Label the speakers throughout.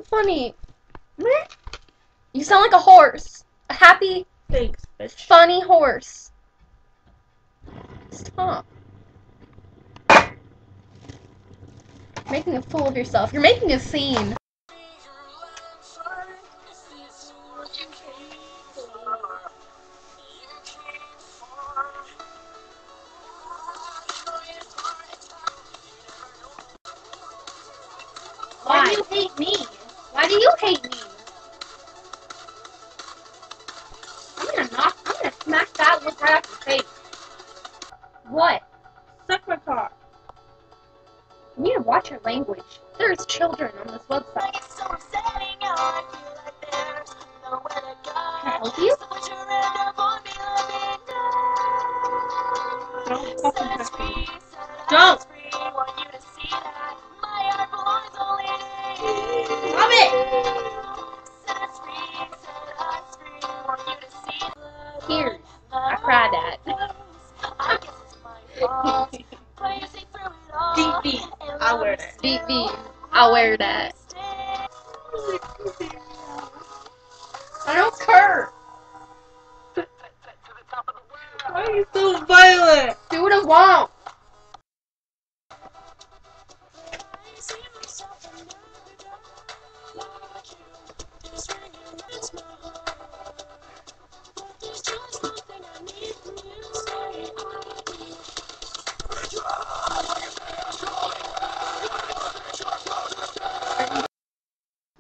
Speaker 1: funny. You sound like a horse. A happy,
Speaker 2: Thanks, bitch.
Speaker 1: funny horse. Stop. Making a fool of yourself. You're making a scene. Why do you hate me? Why do you hate me? I'm gonna smack that look right off your face. What?
Speaker 2: Suck my cock.
Speaker 1: You need to watch your language. There's children on this website. Can I help you?
Speaker 2: Don't fucking touch me. Don't! Love it!
Speaker 1: Here, I cried at.
Speaker 2: Deep beat. I'll wear that.
Speaker 1: Deep beat. I'll wear that. I don't care.
Speaker 2: Why are you so violent?
Speaker 1: Do what I want.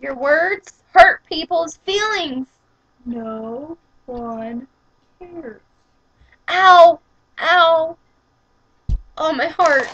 Speaker 1: Your words hurt people's feelings.
Speaker 2: No one cares.
Speaker 1: Ow. Ow. Oh, my heart.